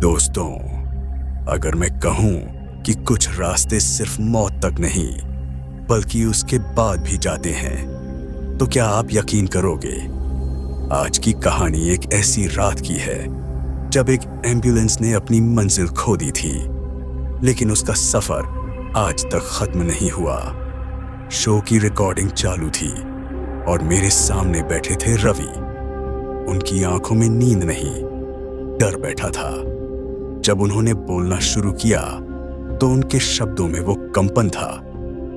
दोस्तों, अगर मैं कहूं कि कुछ रास्ते सिर्फ मौत तक नहीं बल्कि उसके बाद भी जाते हैं, तो क्या आप यकीन करोगे? आज की कहानी एक ऐसी रात की है जब एक एम्बुलेंस ने अपनी मंजिल खो दी थी, लेकिन उसका सफर आज तक खत्म नहीं हुआ। शो की रिकॉर्डिंग चालू थी और मेरे सामने बैठे थे रवि। उनकी आंखों में नींद नहीं, डर बैठा था। जब उन्होंने बोलना शुरू किया तो उनके शब्दों में वो कंपन था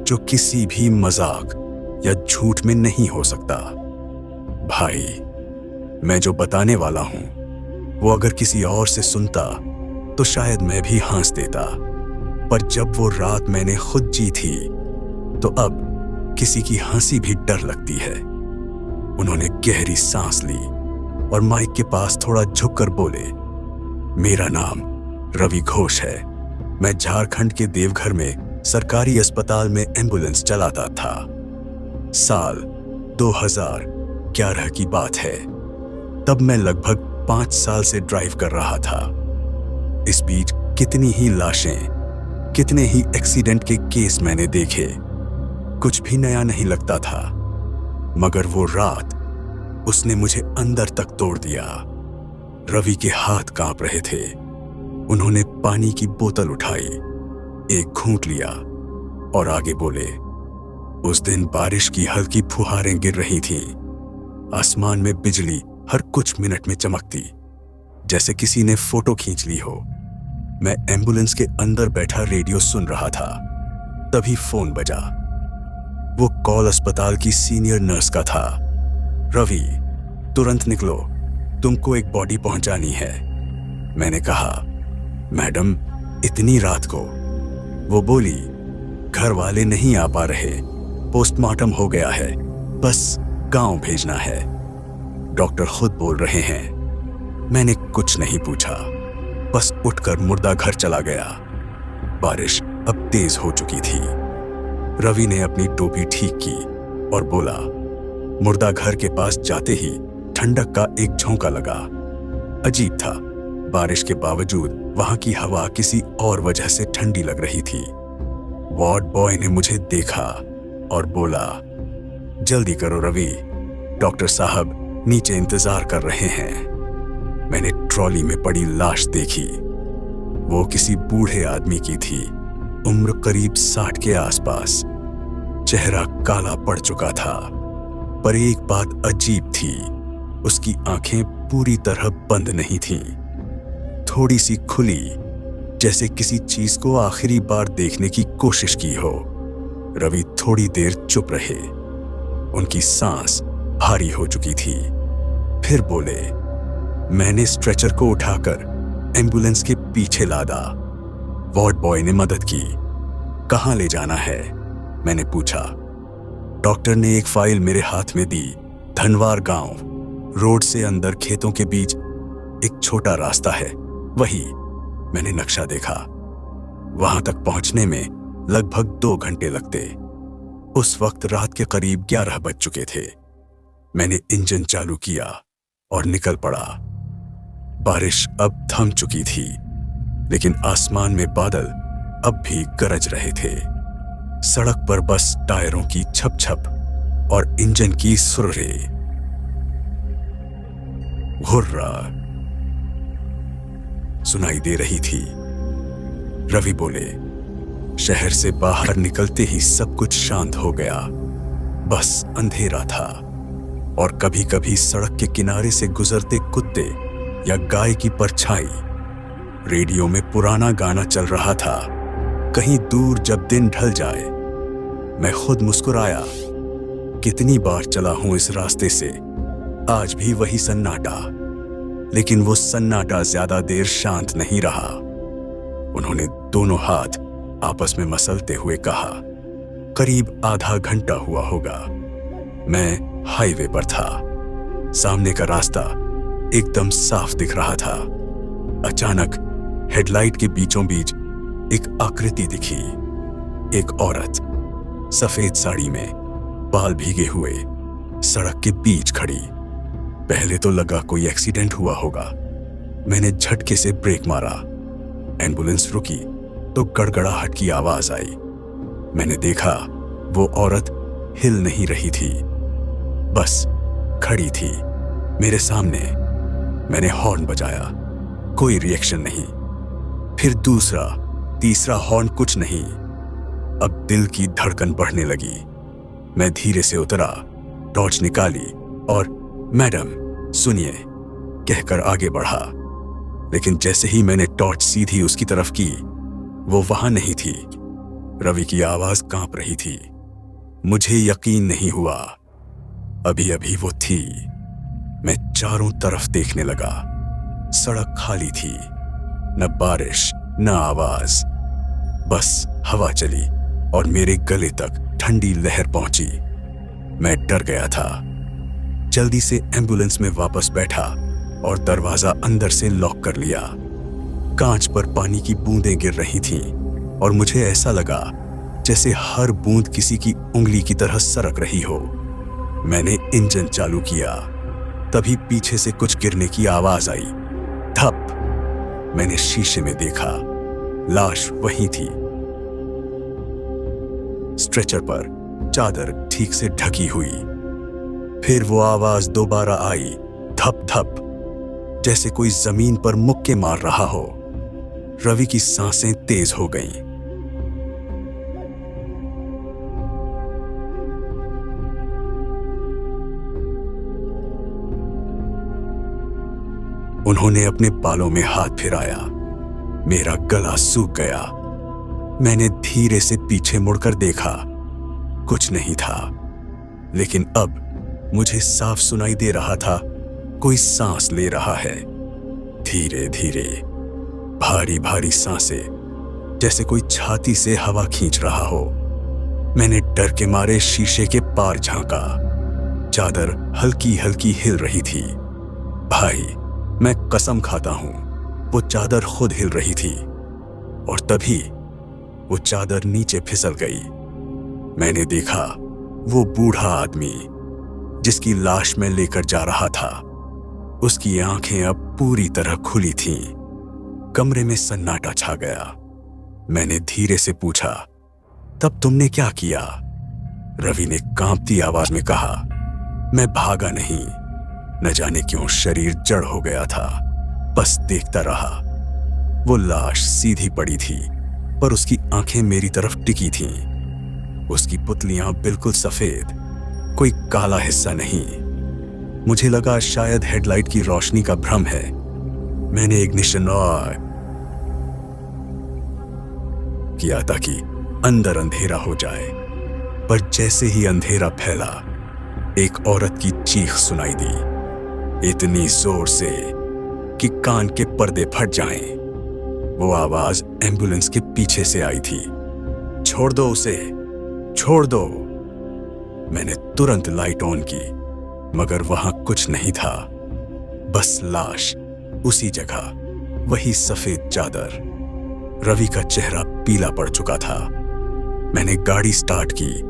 जो किसी भी मजाक या झूठ में नहीं हो सकता। भाई, मैं जो बताने वाला हूं वो अगर किसी और से सुनता तो शायद मैं भी हंस देता, पर जब वो रात मैंने खुद जी थी तो अब किसी की हंसी भी डर लगती है। उन्होंने गहरी सांस ली और माइक के पास थोड़ा झुककर बोले, मेरा नाम रवि घोष है। मैं झारखंड के देवघर में सरकारी अस्पताल में एम्बुलेंस चलाता था। साल 2011 की बात है। तब मैं लगभग 5 साल से ड्राइव कर रहा था। इस बीच कितनी ही लाशें, कितने ही एक्सीडेंट के केस मैंने देखे। कुछ भी नया नहीं लगता था, मगर वो रात उसने मुझे अंदर तक तोड़ दिया। रवि के हाथ कांप रहे थे। उन्होंने पानी की बोतल उठाई, एक घूंट लिया और आगे बोले, उस दिन बारिश की हल्की फुहारें गिर रही थीं। आसमान में बिजली हर कुछ मिनट में चमकती, जैसे किसी ने फोटो खींच ली हो। मैं एम्बुलेंस के अंदर बैठा रेडियो सुन रहा था। तभी फोन बजा। वो कॉल अस्पताल की सीनियर नर्स का था। रवि, तुरंत निकलो, तुमको एक बॉडी पहुंचानी है। मैंने कहा, मैडम, इतनी रात को? वो बोली, घर वाले नहीं आ पा रहे, पोस्टमार्टम हो गया है, बस गांव भेजना है। डॉक्टर खुद बोल रहे हैं। मैंने कुछ नहीं पूछा, बस उठकर मुर्दा घर चला गया। बारिश अब तेज हो चुकी थी। रवि ने अपनी टोपी ठीक की और बोला, मुर्दा घर के पास जाते ही ठंडक का एक झोंका लगा। अजीब था, बारिश के बावजूद वहां की हवा किसी और वजह से ठंडी लग रही थी। वार्ड बॉय ने मुझे देखा और बोला, जल्दी करो रवि, डॉक्टर साहब नीचे इंतजार कर रहे हैं। मैंने ट्रॉली में पड़ी लाश देखी। वो किसी बूढ़े आदमी की थी, उम्र करीब 60 के आसपास। चेहरा काला पड़ चुका था, पर एक बात अजीब थी, उसकी आंखें पूरी तरह बंद नहीं थीं, थोड़ी सी खुली, जैसे किसी चीज को आखिरी बार देखने की कोशिश की हो। रवि थोड़ी देर चुप रहे। उनकी सांस भारी हो चुकी थी। फिर बोले, मैंने स्ट्रेचर को उठाकर एम्बुलेंस के पीछे लादा। वार्ड बॉय ने मदद की। कहां ले जाना है? मैंने पूछा। डॉक्टर ने एक फाइल मेरे हाथ में दी। धनवार गांव, रोड से अंदर खेतों के बीच एक छोटा रास्ता है, वही। मैंने नक्शा देखा। वहां तक पहुंचने में लगभग 2 घंटे लगते। उस वक्त रात के करीब 11 बज चुके थे। मैंने इंजन चालू किया और निकल पड़ा। बारिश अब थम चुकी थी, लेकिन आसमान में बादल अब भी गरज रहे थे। सड़क पर बस टायरों की छप छप और इंजन की सुर्रे। हुर्रा सुनाई दे रही थी। रवि बोले, शहर से बाहर निकलते ही सब कुछ शांत हो गया। बस अंधेरा था और कभी कभी सड़क के किनारे से गुजरते कुत्ते या गाय की परछाई। रेडियो में पुराना गाना चल रहा था, कहीं दूर जब दिन ढल जाए। मैं खुद मुस्कुराया। कितनी बार चला हूं इस रास्ते से, आज भी वही सन्नाटा। लेकिन वो सन्नाटा ज्यादा देर शांत नहीं रहा। उन्होंने दोनों हाथ आपस में मसलते हुए कहा, करीब आधा घंटा हुआ होगा। मैं हाईवे पर था। सामने का रास्ता एकदम साफ दिख रहा था। अचानक हेडलाइट के बीचों बीच एक आकृति दिखी। एक औरत सफेद साड़ी में, बाल भीगे हुए, सड़क के बीच खड़ी। पहले तो लगा कोई एक्सीडेंट हुआ होगा। मैंने झटके से ब्रेक मारा। एम्बुलेंस रुकी तो गड़गड़ाहट की आवाज आई। मैंने देखा वो औरत हिल नहीं रही थी, बस खड़ी थी मेरे सामने। मैंने हॉर्न बजाया, कोई रिएक्शन नहीं। फिर दूसरा, तीसरा हॉर्न, कुछ नहीं। अब दिल की धड़कन बढ़ने लगी। मैं धीरे से उतरा, टॉर्च निकाली और मैडम सुनिए कहकर आगे बढ़ा। लेकिन जैसे ही मैंने टॉर्च सीधी उसकी तरफ की, वो वहां नहीं थी। रवि की आवाज कांप रही थी। मुझे यकीन नहीं हुआ। अभी अभी वो थी। मैं चारों तरफ देखने लगा। सड़क खाली थी, न बारिश न आवाज, बस हवा चली और मेरे गले तक ठंडी लहर पहुंची। मैं डर गया था। जल्दी से एम्बुलेंस में वापस बैठा और दरवाजा अंदर से लॉक कर लिया। कांच पर पानी की बूंदें गिर रही थीं और मुझे ऐसा लगा जैसे हर बूंद किसी की उंगली की तरह सरक रही हो। मैंने इंजन चालू किया, तभी पीछे से कुछ गिरने की आवाज आई। धप! मैंने शीशे में देखा, लाश वही थी, स्ट्रेचर पर, चादर ठीक से ढकी हुई। फिर वो आवाज दोबारा आई, धप धप, जैसे कोई जमीन पर मुक्के मार रहा हो। रवि की सांसें तेज हो गईं। उन्होंने अपने बालों में हाथ फिराया। मेरा गला सूख गया। मैंने धीरे से पीछे मुड़कर देखा, कुछ नहीं था। लेकिन अब मुझे साफ सुनाई दे रहा था, कोई सांस ले रहा है, धीरे धीरे, भारी भारी सांसें, जैसे कोई छाती से हवा खींच रहा हो। मैंने डर के मारे शीशे के पार झांका। चादर हल्की हल्की हिल रही थी। भाई, मैं कसम खाता हूं, वो चादर खुद हिल रही थी। और तभी वो चादर नीचे फिसल गई। मैंने देखा वो बूढ़ा आदमी जिसकी लाश मैं लेकर जा रहा था, उसकी आंखें अब पूरी तरह खुली थीं। कमरे में सन्नाटा छा गया। मैंने धीरे से पूछा, तब तुमने क्या किया? रवि ने कांपती आवाज में कहा, मैं भागा नहीं। न जाने क्यों शरीर जड़ हो गया था, बस देखता रहा। वो लाश सीधी पड़ी थी, पर उसकी आंखें मेरी तरफ टिकी थीं। उसकी पुतलियां बिल्कुल सफेद, कोई काला हिस्सा नहीं। मुझे लगा शायद हेडलाइट की रोशनी का भ्रम है। मैंने इग्निशन और किया ताकि अंदर अंधेरा हो जाए, पर जैसे ही अंधेरा फैला, एक औरत की चीख सुनाई दी, इतनी जोर से कि कान के पर्दे फट जाएं। वो आवाज एम्बुलेंस के पीछे से आई थी, छोड़ दो उसे, छोड़ दो। मैंने तुरंत लाइट ऑन की, मगर वहां कुछ नहीं था, बस लाश उसी जगह, वही सफेद चादर। रवि का चेहरा पीला पड़ चुका था। मैंने गाड़ी स्टार्ट की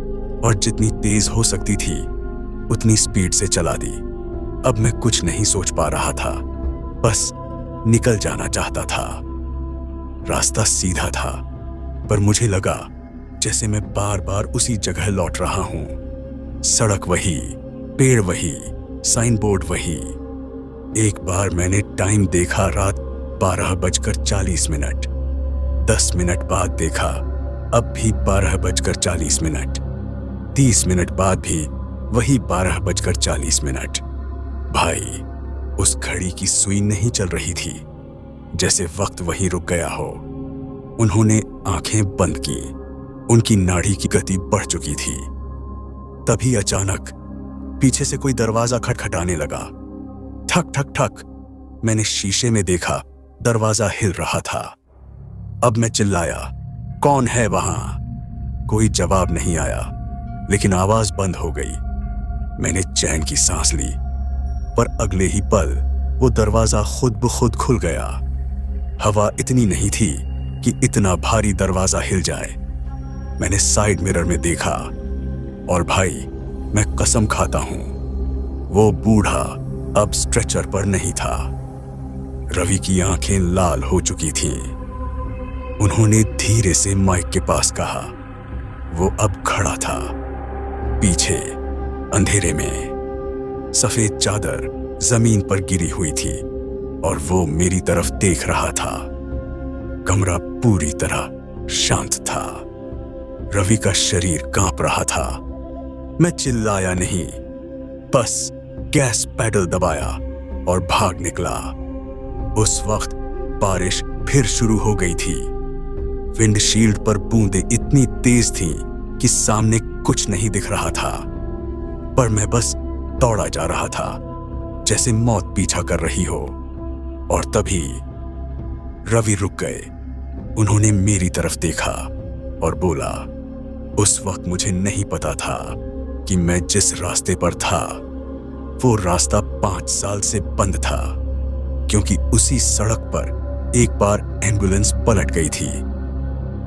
और जितनी तेज हो सकती थी उतनी स्पीड से चला दी। अब मैं कुछ नहीं सोच पा रहा था, बस निकल जाना चाहता था। रास्ता सीधा था, पर मुझे लगा जैसे मैं बार बार उसी जगह लौट रहा हूं। सड़क वही, पेड़ वही, साइन बोर्ड वही। एक बार मैंने टाइम देखा, रात 12:40। 10 मिनट बाद देखा, अब भी 12:40। 30 मिनट बाद भी वही 12:40। भाई, उस घड़ी की सुई नहीं चल रही थी, जैसे वक्त वहीं रुक गया हो। उन्होंने आंखें बंद की। उनकी नाड़ी की गति बढ़ चुकी थी। तभी अचानक पीछे से कोई दरवाजा खटखटाने लगा। ठक ठक ठक। मैंने शीशे में देखा, दरवाजा हिल रहा था। अब मैं चिल्लाया, कौन है वहां? कोई जवाब नहीं आया, लेकिन आवाज बंद हो गई। मैंने चैन की सांस ली, पर अगले ही पल वो दरवाजा खुद ब खुद खुल गया। हवा इतनी नहीं थी कि इतना भारी दरवाजा हिल जाए। मैंने साइड मिरर में देखा, और भाई, मैं कसम खाता हूं, वो बूढ़ा अब स्ट्रेचर पर नहीं था। रवि की आंखें लाल हो चुकी थीं। उन्होंने धीरे से माइक के पास कहा। वो अब खड़ा था, पीछे अंधेरे में। सफेद चादर जमीन पर गिरी हुई थी और वो मेरी तरफ देख रहा था। कमरा पूरी तरह शांत था। रवि का शरीर कांप रहा था। मैं चिल्लाया नहीं, बस गैस पैडल दबाया और भाग निकला। उस वक्त बारिश फिर शुरू हो गई थी। विंडशील्ड पर बूंदें इतनी तेज थीं कि सामने कुछ नहीं दिख रहा था, पर मैं बस दौड़ा जा रहा था जैसे मौत पीछा कर रही हो। और तभी रवि रुक गए। उन्होंने मेरी तरफ देखा और बोला, उस वक्त मुझे नहीं पता था कि मैं जिस रास्ते पर था वो रास्ता 5 साल से बंद था, क्योंकि उसी सड़क पर एक बार एम्बुलेंस पलट गई थी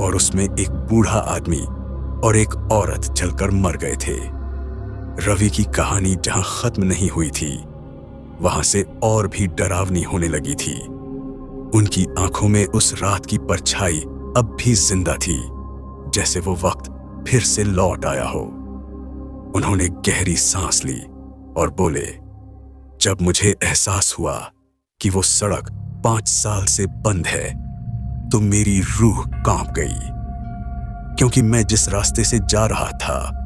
और उसमें एक बूढ़ा आदमी और एक औरत जलकर मर गए थे। रवि की कहानी जहां खत्म नहीं हुई थी, वहां से और भी डरावनी होने लगी थी। उनकी आंखों में उस रात की परछाई अब भी जिंदा थी, जैसे वो वक्त फिर से लौट आया हो। उन्होंने गहरी सांस ली और बोले, जब मुझे एहसास हुआ कि वो सड़क 5 साल से बंद है, तो मेरी रूह कांप गई, क्योंकि मैं जिस रास्ते से जा रहा था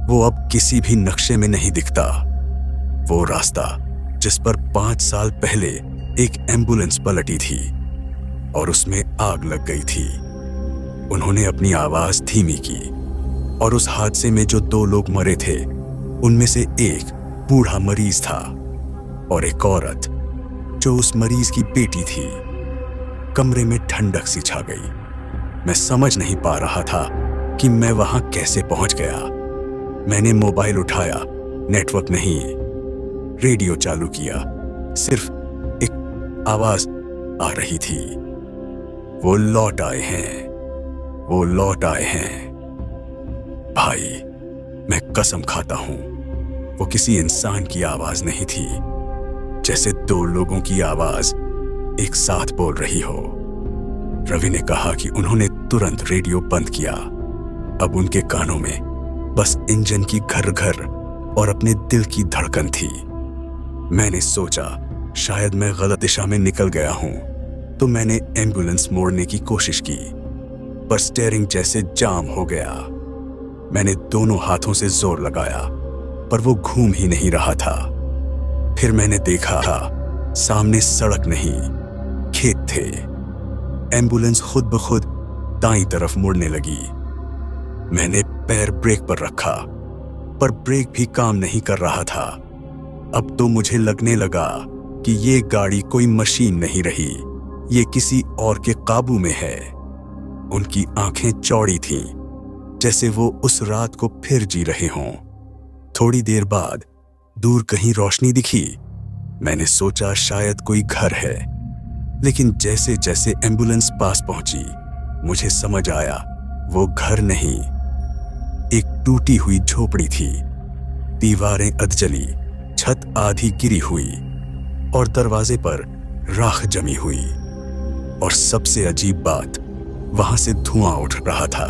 वो अब किसी भी नक्शे में नहीं दिखता। वो रास्ता जिस पर 5 साल पहले एक एम्बुलेंस पलटी थी और उसमें आग लग गई थी। उन्होंने अपनी आवाज धीमी की और उस हादसे में जो 2 लोग मरे थे, उनमें से एक बूढ़ा मरीज था और एक औरत जो उस मरीज की बेटी थी। कमरे में ठंडक सी छा गई। मैं समझ नहीं पा रहा था कि मैं वहां कैसे पहुंच गया। मैंने मोबाइल उठाया, नेटवर्क नहीं। रेडियो चालू किया, सिर्फ एक आवाज आ रही थी, वो लौट आए हैं, वो लौट आए हैं। भाई, मैं कसम खाता हूं, वो किसी इंसान की आवाज नहीं थी, जैसे 2 लोगों की आवाज एक साथ बोल रही हो। रवि ने कहा कि उन्होंने तुरंत रेडियो बंद किया। अब उनके कानों में बस इंजन की घर-घर और अपने दिल की धड़कन थी। मैंने सोचा शायद मैं गलत दिशा में निकल गया हूं, तो मैंने एम्बुलेंस मोड़ने की कोशिश की, पर स्टीयरिंग जैसे जाम हो गया। मैंने दोनों हाथों से जोर लगाया, पर वो घूम ही नहीं रहा था। फिर मैंने देखा, सामने सड़क नहीं, खेत थे। एम्बुलेंस खुद ब खुद दाईं तरफ मुड़ने लगी। मैंने पैर ब्रेक पर रखा, पर ब्रेक भी काम नहीं कर रहा था। अब तो मुझे लगने लगा कि ये गाड़ी कोई मशीन नहीं रही, ये किसी और के काबू में है। उनकी आंखें चौड़ी थीं, जैसे वो उस रात को फिर जी रहे हों। थोड़ी देर बाद दूर कहीं रोशनी दिखी। मैंने सोचा शायद कोई घर है, लेकिन जैसे जैसे एम्बुलेंस पास पहुंची, मुझे समझ आया वो घर नहीं, एक टूटी हुई झोपड़ी थी। दीवारें अधजली, छत आधी गिरी हुई और दरवाजे पर राख जमी हुई। और सबसे अजीब बात, वहां से धुआं उठ रहा था,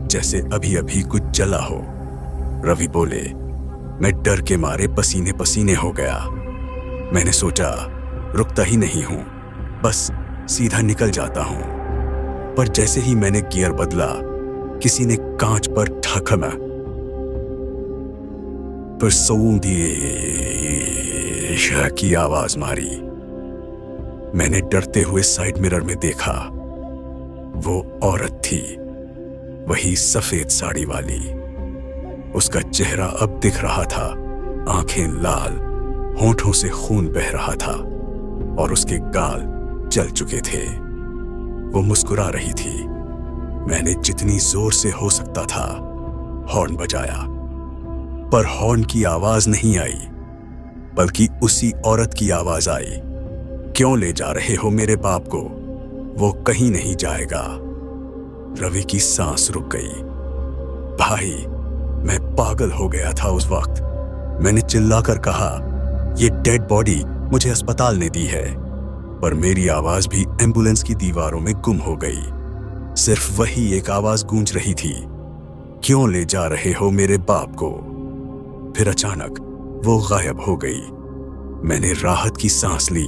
जैसे अभी अभी कुछ जला हो। रवि बोले, मैं डर के मारे पसीने पसीने हो गया। मैंने सोचा रुकता ही नहीं हूं, बस सीधा निकल जाता हूं। पर जैसे ही मैंने गियर बदला, किसी ने कांच पर ठकमा पर सऊदी की आवाज मारी। मैंने डरते हुए साइड मिरर में देखा, वो औरत थी, वही सफेद साड़ी वाली। उसका चेहरा अब दिख रहा था, आंखें लाल, होंठों से खून बह रहा था और उसके गाल जल चुके थे। वो मुस्कुरा रही थी। मैंने जितनी जोर से हो सकता था हॉर्न बजाया, पर हॉर्न की आवाज नहीं आई, बल्कि उसी औरत की आवाज आई, क्यों ले जा रहे हो मेरे बाप को? वो कहीं नहीं जाएगा। रवि की सांस रुक गई। भाई, मैं पागल हो गया था उस वक्त। मैंने चिल्लाकर कहा, ये डेड बॉडी मुझे अस्पताल ने दी है। पर मेरी आवाज भी एम्बुलेंस की दीवारों में गुम हो गई। सिर्फ वही एक आवाज गूंज रही थी, क्यों ले जा रहे हो मेरे बाप को। फिर अचानक वो गायब हो गई। मैंने राहत की सांस ली,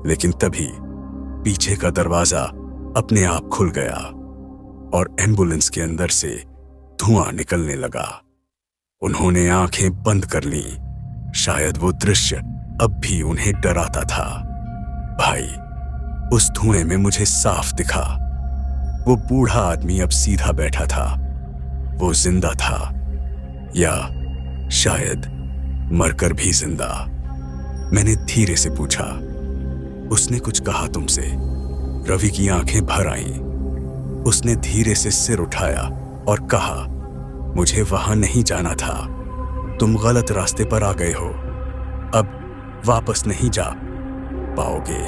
लेकिन तभी पीछे का दरवाजा अपने आप खुल गया और एम्बुलेंस के अंदर से धुआं निकलने लगा। उन्होंने आंखें बंद कर ली। शायद वो दृश्य अब भी उन्हें डराता था। भाई, उस धुएं में मुझे साफ दिखा, वो बूढ़ा आदमी अब सीधा बैठा था। वो जिंदा था, या शायद मरकर भी जिंदा। मैंने धीरे से पूछा, उसने कुछ कहा तुमसे? रवि की आंखें भर आईं। उसने धीरे से सिर उठाया और कहा, मुझे वहां नहीं जाना था। तुम गलत रास्ते पर आ गए हो, अब वापस नहीं जा पाओगे।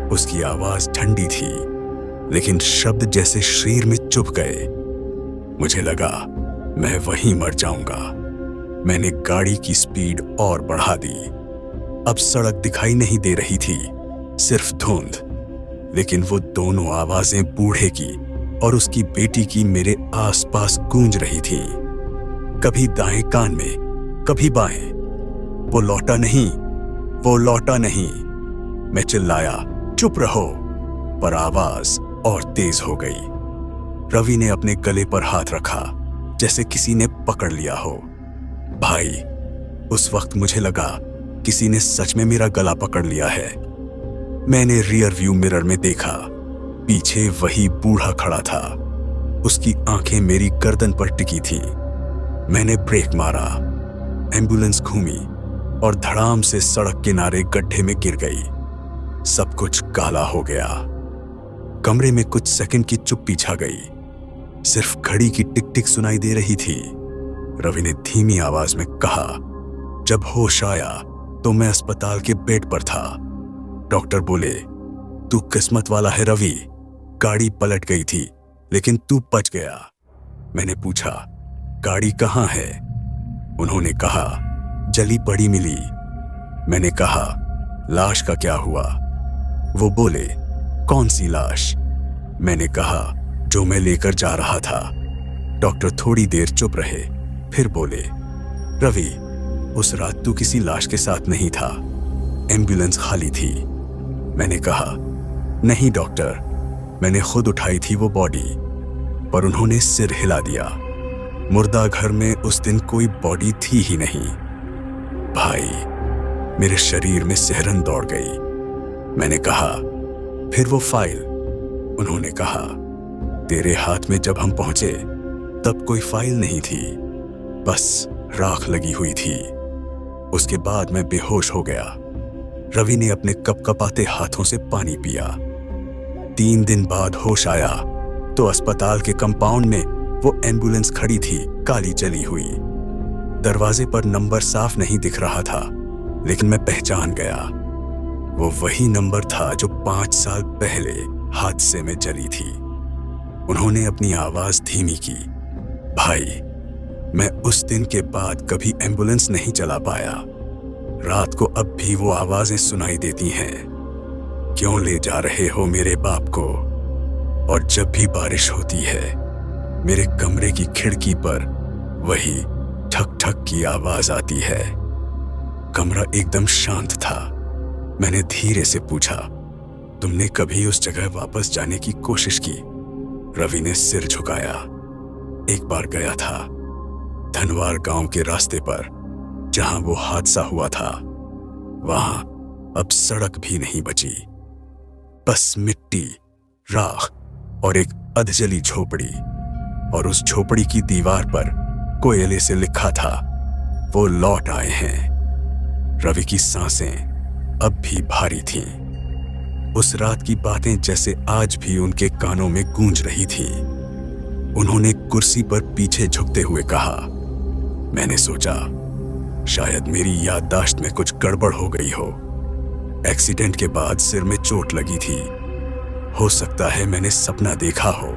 उसकी आवाज ठंडी थी, लेकिन शब्द जैसे शरीर में चुभ गए। मुझे लगा मैं वहीं मर जाऊंगा। मैंने गाड़ी की स्पीड और बढ़ा दी। अब सड़क दिखाई नहीं दे रही थी, सिर्फ धुंध। लेकिन वो दोनों आवाजें बूढ़े की और उसकी बेटी की मेरे आसपास गूंज रही थी, कभी दाएं कान में, कभी बाएं। वो लौटा नहीं, वो लौटा नहीं। मैं चिल्लाया, चुप रहो, पर आवाज और तेज हो गई। रवि ने अपने गले पर हाथ रखा, जैसे किसी ने पकड़ लिया हो। भाई, उस वक्त मुझे लगा किसी ने सच में मेरा गला पकड़ लिया है। मैंने रियर व्यू मिरर में देखा, पीछे वही बूढ़ा खड़ा था। उसकी आंखें मेरी गर्दन पर टिकी थी। मैंने ब्रेक मारा, एम्बुलेंस घूमी और धड़ाम से सड़क किनारे गड्ढे में गिर गई। सब कुछ काला हो गया। कमरे में कुछ सेकंड की चुप्पी छा गई। सिर्फ घड़ी की टिक टिक सुनाई दे रही थी। रवि ने धीमी आवाज में कहा, जब होश आया तो मैं अस्पताल के बेड पर था। डॉक्टर बोले, तू किस्मत वाला है रवि, गाड़ी पलट गई थी लेकिन तू बच गया। मैंने पूछा, गाड़ी कहाँ है? उन्होंने कहा, जली पड़ी मिली। मैंने कहा, लाश का क्या हुआ? वो बोले, कौन सी लाश? मैंने कहा, जो मैं लेकर जा रहा था। डॉक्टर थोड़ी देर चुप रहे, फिर बोले, रवि, उस रात तू किसी लाश के साथ नहीं था, एम्बुलेंस खाली थी। मैंने कहा, नहीं डॉक्टर, मैंने खुद उठाई थी वो बॉडी। पर उन्होंने सिर हिला दिया। मुर्दा घर में उस दिन कोई बॉडी थी ही नहीं। भाई, मेरे शरीर में सिहरन दौड़ गई। मैंने कहा, फिर वो फाइल? उन्होंने कहा, तेरे हाथ में जब हम पहुंचे तब कोई फाइल नहीं थी, बस राख लगी हुई थी। उसके बाद मैं बेहोश हो गया। रवि ने अपने कपकपाते हाथों से पानी पिया। 3 दिन बाद होश आया तो अस्पताल के कंपाउंड में वो एम्बुलेंस खड़ी थी, काली जली हुई। दरवाजे पर नंबर साफ नहीं दिख रहा था, लेकिन मैं पहचान गया। वो वही नंबर था जो 5 साल पहले हादसे में जली थी। उन्होंने अपनी आवाज धीमी की, भाई, मैं उस दिन के बाद कभी एम्बुलेंस नहीं चला पाया। रात को अब भी वो आवाजें सुनाई देती हैं, क्यों ले जा रहे हो मेरे बाप को? और जब भी बारिश होती है, मेरे कमरे की खिड़की पर वही ठक ठक की आवाज आती है। कमरा एकदम शांत था। मैंने धीरे से पूछा, तुमने कभी उस जगह वापस जाने की कोशिश की? रवि ने सिर झुकाया। एक बार गया था, धनवार गांव के रास्ते पर, जहां वो हादसा हुआ था। वहां अब सड़क भी नहीं बची, बस मिट्टी, राख और एक अधजली झोपड़ी। और उस झोपड़ी की दीवार पर कोयले से लिखा था, वो लौट आए हैं। रवि की सांसें अब भी भारी थीं। उस रात की बातें जैसे आज भी उनके कानों में गूंज रही थी। उन्होंने कुर्सी पर पीछे झुकते हुए कहा, मैंने सोचा शायद मेरी याददाश्त में कुछ गड़बड़ हो गई हो। एक्सीडेंट के बाद सिर में चोट लगी थी। हो सकता है मैंने सपना देखा हो,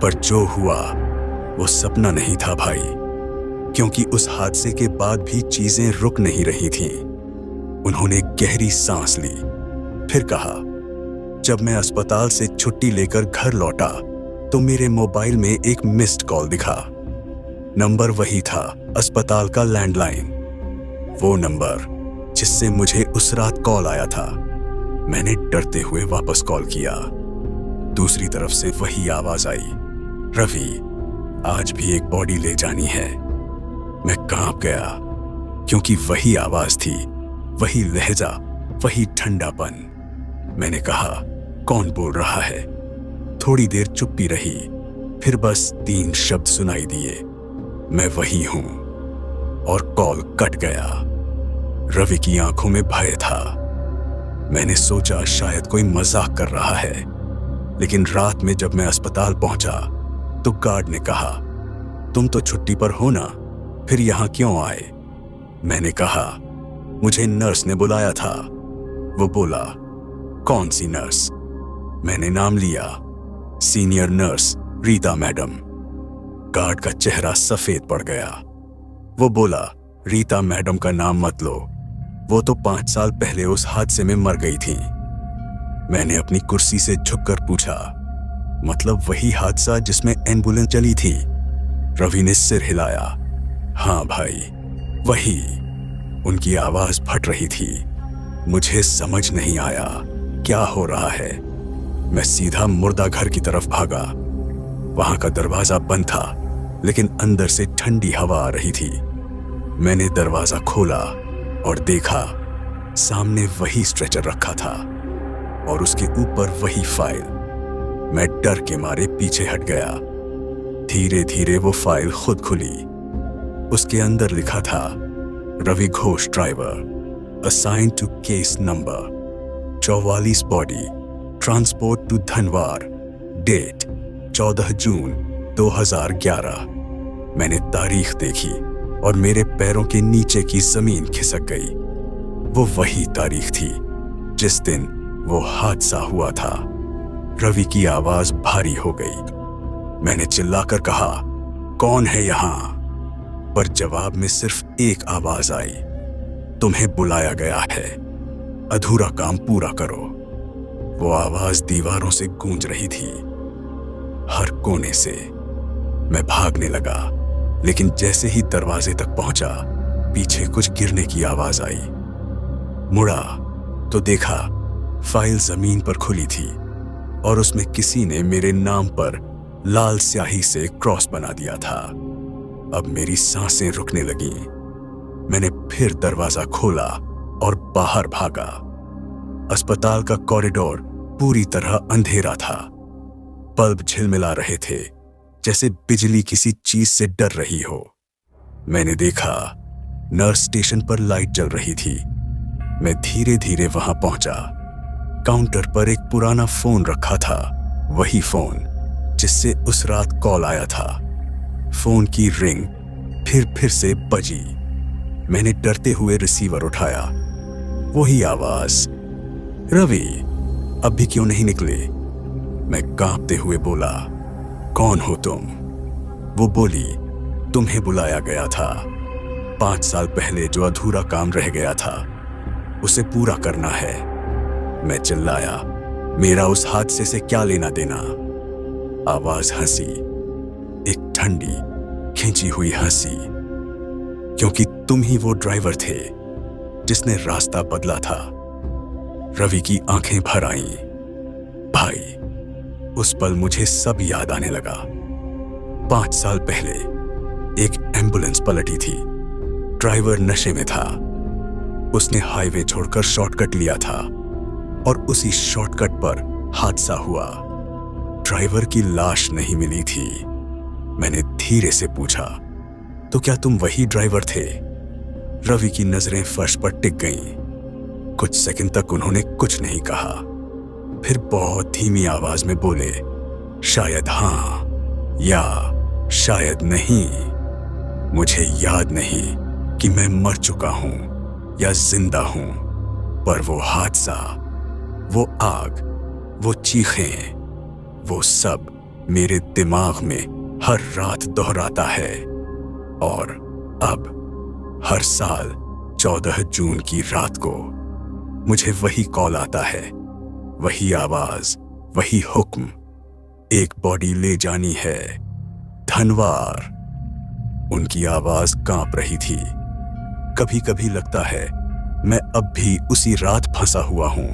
पर जो हुआ वो सपना नहीं था भाई, क्योंकि उस हादसे के बाद भी चीजें रुक नहीं रही थीं। उन्होंने गहरी सांस ली, फिर कहा, जब मैं अस्पताल से छुट्टी लेकर घर लौटा तो मेरे मोबाइल में एक मिस्ड कॉल दिखा। नंबर वही था, अस्पताल का लैंडलाइन, वो नंबर जिससे मुझे उस रात कॉल आया था। मैंने डरते हुए वापस कॉल किया। दूसरी तरफ से वही आवाज आई, रवि, आज भी एक बॉडी ले जानी है। मैं कांप गया, क्योंकि वही आवाज थी, वही लहजा, वही ठंडापन। मैंने कहा, कौन बोल रहा है? थोड़ी देर चुप्पी रही, फिर बस 3 शब्द सुनाई दिए, मैं वही हूं। और कॉल कट गया। रवि की आंखों में भय था। मैंने सोचा शायद कोई मजाक कर रहा है, लेकिन रात में जब मैं अस्पताल पहुंचा तो गार्ड ने कहा, तुम तो छुट्टी पर हो ना, फिर यहां क्यों आए? मैंने कहा, मुझे नर्स ने बुलाया था। वो बोला, कौन सी नर्स? मैंने नाम लिया, senior nurse Rita madam. Guard का चेहरा सफेद पड़ गया। वो बोला, रीता मैडम का नाम मत लो, वो तो 5 साल पहले उस हादसे में मर गई थी। मैंने अपनी कुर्सी से झुककर पूछा, मतलब वही हादसा जिसमें एम्बुलेंस चली थी? रवि ने सिर हिलाया, हाँ भाई, वही। उनकी आवाज फट रही थी। मुझे समझ नहीं आया क्या हो रहा है। मैं सीधा मुर्दा घर की तरफ भागा। वहां का दरवाजा बंद था, लेकिन अंदर से ठंडी हवा आ रही थी। मैंने दरवाजा खोला और देखा, सामने वही स्ट्रेचर रखा था और उसके ऊपर वही फाइल। मैं डर के मारे पीछे हट गया। धीरे धीरे वो फाइल खुद खुली। उसके अंदर लिखा था, Ravi Ghosh driver, assigned to case number 44 body, transport to Dhanwar, date 14 June 2011। मैंने तारीख देखी और मेरे पैरों के नीचे की जमीन खिसक गई। वो वही तारीख थी जिस दिन वो हादसा हुआ था। रवि की आवाज भारी हो गई। मैंने चिल्लाकर कहा, कौन है यहां? पर जवाब में सिर्फ एक आवाज आई, तुम्हें बुलाया गया है, अधूरा काम पूरा करो। वो आवाज दीवारों से गूंज रही थी, हर कोने से। मैं भागने लगा, लेकिन जैसे ही दरवाजे तक पहुंचा, पीछे कुछ गिरने की आवाज आई। मुड़ा तो देखा, फाइल जमीन पर खुली थी और उसमें किसी ने मेरे नाम पर लाल स्याही से क्रॉस बना दिया था। अब मेरी सांसें रुकने लगी। मैंने फिर दरवाजा खोला और बाहर भागा। अस्पताल का कॉरिडोर पूरी तरह अंधेरा था। बल्ब झिलमिला रहे थे, जैसे बिजली किसी चीज से डर रही हो। मैंने देखा, नर्स स्टेशन पर लाइट जल रही थी। मैं धीरे धीरे वहां पहुंचा। काउंटर पर एक पुराना फोन रखा था, वही फोन जिससे उस रात कॉल आया था। फोन की रिंग फिर से बजी। मैंने डरते हुए रिसीवर उठाया। वही आवाज, रवि, अब भी क्यों नहीं निकले? मैं कांपते हुए बोला, कौन हो तुम? वो बोली, तुम्हें बुलाया गया था। 5 साल पहले जो अधूरा काम रह गया था, उसे पूरा करना है। मैं चिल्लाया, मेरा उस हादसे से क्या लेना देना? आवाज हंसी, एक ठंडी खींची हुई हंसी, क्योंकि तुम ही वो ड्राइवर थे जिसने रास्ता बदला था। रवि की आंखें भर आईं। भाई, उस पल मुझे सब याद आने लगा। 5 साल पहले एक एम्बुलेंस पलटी थी। ड्राइवर नशे में था। उसने हाईवे छोड़कर शॉर्टकट लिया था और उसी शॉर्टकट पर हादसा हुआ। ड्राइवर की लाश नहीं मिली थी। मैंने धीरे से पूछा, तो क्या तुम वही ड्राइवर थे? रवि की नजरें फर्श पर टिक गईं। कुछ सेकंड तक उन्होंने कुछ नहीं कहा, फिर बहुत धीमी आवाज में बोले, शायद हाँ या शायद नहीं। मुझे याद नहीं कि मैं मर चुका हूं या जिंदा हूं, पर वो हादसा, वो आग, वो चीखें, वो सब मेरे दिमाग में हर रात दोहराता है। और अब हर साल 14 जून की रात को मुझे वही कॉल आता है वही आवाज, वही हुक्म, एक बॉडी ले जानी है, धनवार। उनकी आवाज कांप रही थी। कभी कभी लगता है मैं अब भी उसी रात फंसा हुआ हूं,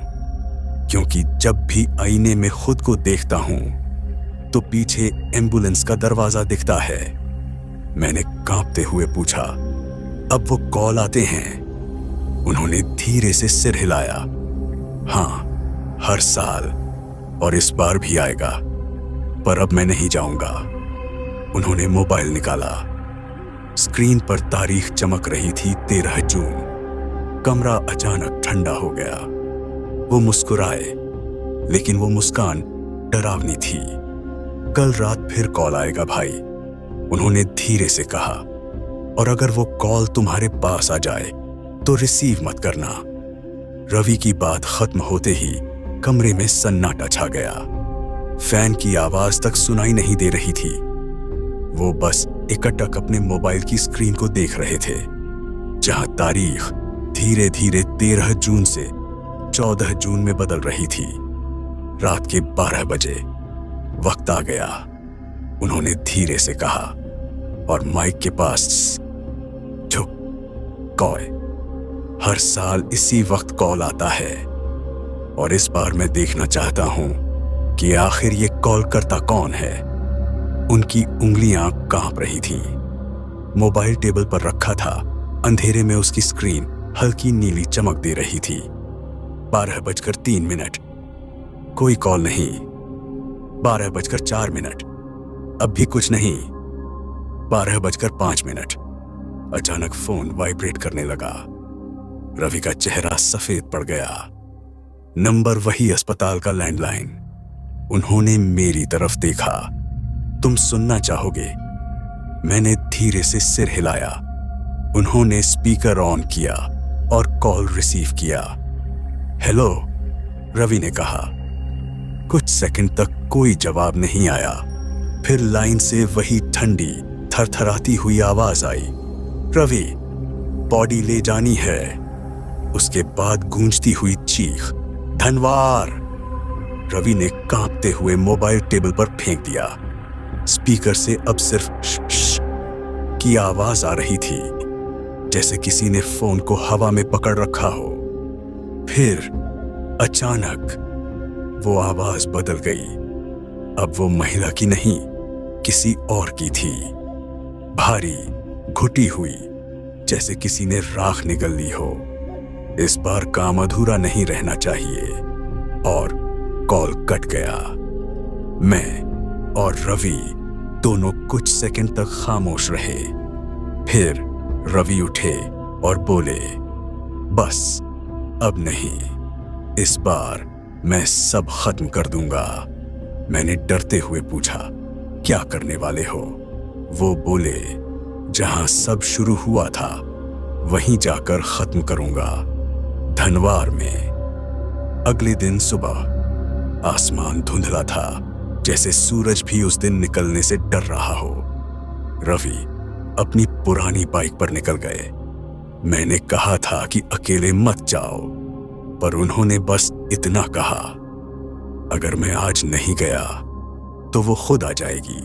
क्योंकि जब भी आईने में खुद को देखता हूं तो पीछे एम्बुलेंस का दरवाजा दिखता है। मैंने कांपते हुए पूछा, अब वो कॉल आते हैं? उन्होंने धीरे से सिर हिलाया। हाँ, हर साल, और इस बार भी आएगा, पर अब मैं नहीं जाऊंगा। उन्होंने मोबाइल निकाला। स्क्रीन पर तारीख चमक रही थी 13 जून। कमरा अचानक ठंडा हो गया। वो मुस्कुराए, लेकिन वो मुस्कान डरावनी थी। कल रात फिर कॉल आएगा भाई, उन्होंने धीरे से कहा, और अगर वो कॉल तुम्हारे पास आ जाए तो रिसीव मत करना। रवि की बात खत्म होते ही कमरे में सन्नाटा छा गया। फैन की आवाज तक सुनाई नहीं दे रही थी। वो बस एकटक अपने मोबाइल की स्क्रीन को देख रहे थे, जहां तारीख धीरे धीरे 13 जून से 14 जून में बदल रही थी। रात के 12 बजे वक्त आ गया, उन्होंने धीरे से कहा, और माइक के पास झुक। कॉय, हर साल इसी वक्त कॉल आता है, और इस बार मैं देखना चाहता हूं कि आखिर ये कॉल करता कौन है। उनकी उंगलियां कांप रही थीं। मोबाइल टेबल पर रखा था। अंधेरे में उसकी स्क्रीन हल्की नीली चमक दे रही थी। 12:03। कोई कॉल नहीं। 12:04। अब भी कुछ नहीं। 12:05। अचानक फोन वाइब्रेट करने लगा। रवि का चेहरा सफेद पड़ गया। नंबर वही अस्पताल का लैंडलाइन। उन्होंने मेरी तरफ देखा। तुम सुनना चाहोगे? मैंने धीरे से सिर हिलाया। उन्होंने स्पीकर ऑन किया और कॉल रिसीव किया। हेलो, रवि ने कहा। कुछ सेकंड तक कोई जवाब नहीं आया। फिर लाइन से वही ठंडी थरथराती हुई आवाज आई, रवि, बॉडी ले जानी है। उसके बाद गूंजती हुई चीख, धनवार। रवि ने कांपते हुए मोबाइल टेबल पर फेंक दिया। स्पीकर से अब सिर्फ श की आवाज आ रही थी, जैसे किसी ने फोन को हवा में पकड़ रखा हो। फिर अचानक वो आवाज बदल गई। अब वो महिला की नहीं, किसी और की थी। भारी, घुटी हुई, जैसे किसी ने राख निगल ली हो। इस बार काम अधूरा नहीं रहना चाहिए। और कॉल कट गया। मैं और रवि दोनों कुछ सेकंड तक खामोश रहे। फिर रवि उठे और बोले, बस अब नहीं, इस बार मैं सब खत्म कर दूंगा। मैंने डरते हुए पूछा, क्या करने वाले हो? वो बोले, जहां सब शुरू हुआ था वहीं जाकर खत्म करूंगा, धनवार में। अगले दिन सुबह आसमान धुंधला था, जैसे सूरज भी उस दिन निकलने से डर रहा हो। रवि अपनी पुरानी बाइक पर निकल गए। मैंने कहा था कि अकेले मत जाओ, पर उन्होंने बस इतना कहा, अगर मैं आज नहीं गया तो वो खुद आ जाएगी।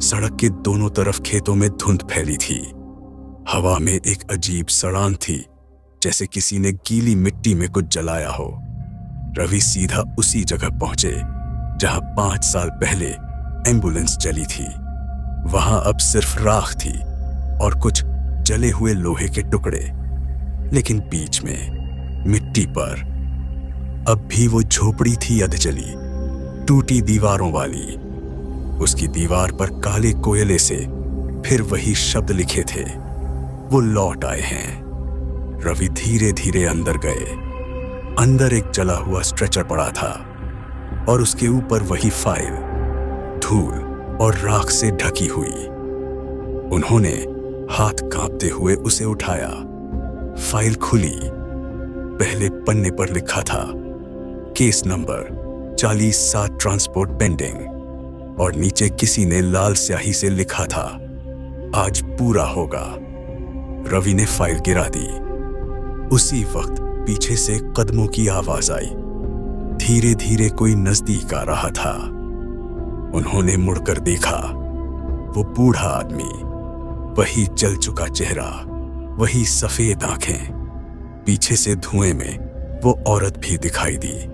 सड़क के दोनों तरफ खेतों में धुंध फैली थी। हवा में एक अजीब सड़ान थी, जैसे किसी ने गीली मिट्टी में कुछ जलाया हो। रवि सीधा उसी जगह पहुंचे जहां 5 साल पहले एम्बुलेंस चली थी। वहां अब सिर्फ राख थी और कुछ जले हुए लोहे के टुकड़े, लेकिन बीच में मिट्टी पर अब भी वो झोपड़ी थी अधजली, टूटी दीवारों वाली। उसकी दीवार पर काले कोयले से फिर वही शब्द लिखे थे, वो लौट आए हैं। रवि धीरे धीरे अंदर गए। अंदर एक जला हुआ स्ट्रेचर पड़ा था और उसके ऊपर वही फाइल, धूल और राख से ढकी हुई। उन्होंने हाथ कांपते हुए उसे उठाया। फाइल खुली। पहले पन्ने पर लिखा था, केस नंबर 40/7 ट्रांसपोर्ट पेंडिंग, और नीचे किसी ने लाल स्याही से लिखा था, आज पूरा होगा। रवि ने फाइल गिरा दी। उसी वक्त पीछे से कदमों की आवाज आई। धीरे धीरे कोई नजदीक आ रहा था। उन्होंने मुड़कर देखा। वो बूढ़ा आदमी, वही जल चुका चेहरा, वही सफेद आंखें। पीछे से धुएं में वो औरत भी दिखाई दी।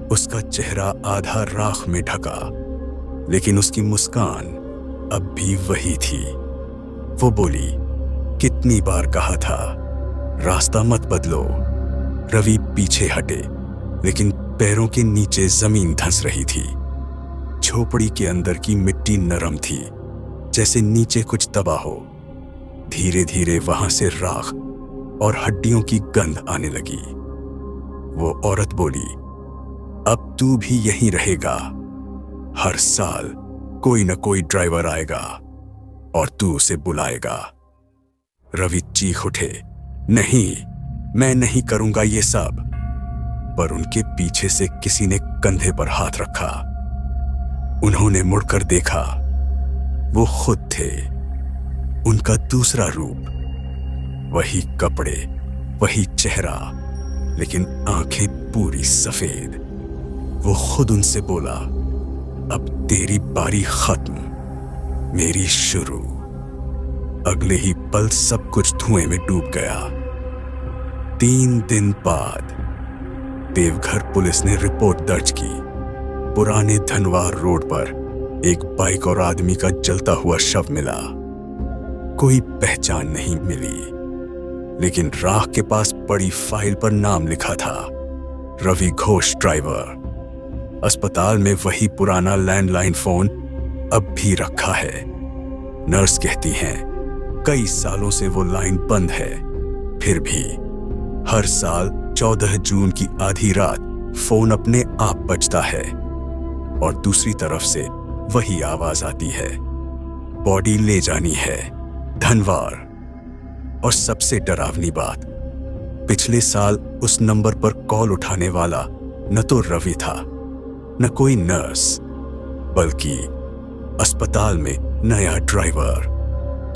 उसका चेहरा आधा राख में ढका, लेकिन उसकी मुस्कान अब भी वही थी। वो बोली, कितनी बार कहा था, रास्ता मत बदलो। रवि पीछे हटे, लेकिन पैरों के नीचे जमीन धंस रही थी। झोपड़ी के अंदर की मिट्टी नरम थी, जैसे नीचे कुछ दबा हो। धीरे धीरे वहां से राख और हड्डियों की गंध आने लगी। वो औरत बोली, अब तू भी यहीं रहेगा। हर साल कोई न कोई ड्राइवर आएगा और तू उसे बुलाएगा। रवि चीख उठे, नहीं, मैं नहीं करूंगा ये सब। पर उनके पीछे से किसी ने कंधे पर हाथ रखा। उन्होंने मुड़कर देखा। वो खुद थे, उनका दूसरा रूप। वही कपड़े, वही चेहरा, लेकिन आंखें पूरी सफेद। वो खुद उनसे बोला, अब तेरी बारी खत्म, मेरी शुरू। अगले ही पल सब कुछ धुएं में डूब गया। 3 दिन बाद देवघर पुलिस ने रिपोर्ट दर्ज की। पुराने धनवार रोड पर एक बाइक और आदमी का जलता हुआ शव मिला। कोई पहचान नहीं मिली, लेकिन राख के पास पड़ी फाइल पर नाम लिखा था, रवि घोष ड्राइवर। अस्पताल में वही पुराना लैंडलाइन फोन अब भी रखा है। नर्स कहती हैं, कई सालों से वो लाइन बंद है, फिर भी हर साल 14 जून की आधी रात फोन अपने आप बजता है और दूसरी तरफ से वही आवाज आती है, बॉडी ले जानी है, धनवार। और सबसे डरावनी बात, पिछले साल उस नंबर पर कॉल उठाने वाला न तो रवि था, न कोई नर्स, बल्कि अस्पताल में नया ड्राइवर,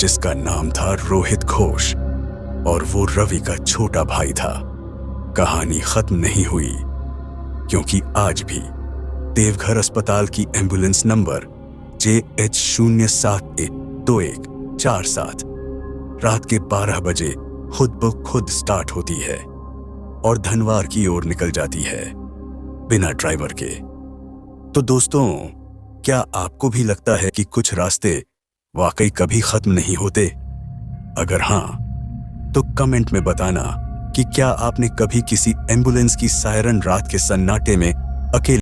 जिसका नाम था रोहित घोष, और वो रवि का छोटा भाई था। कहानी खत्म नहीं हुई, क्योंकि आज भी देवघर अस्पताल की एम्बुलेंस नंबर JH072147 रात के 12 बजे खुद ब खुद स्टार्ट होती है और धनवार की ओर निकल जाती है, बिना ड्राइवर के। तो दोस्तों, क्या आपको भी लगता है कि कुछ रास्ते वाकई कभी खत्म नहीं होते? अगर हाँ, तो कमेंट में बताना कि क्या आपने कभी किसी एम्बुलेंस की सायरन रात के सन्नाटे में अकेले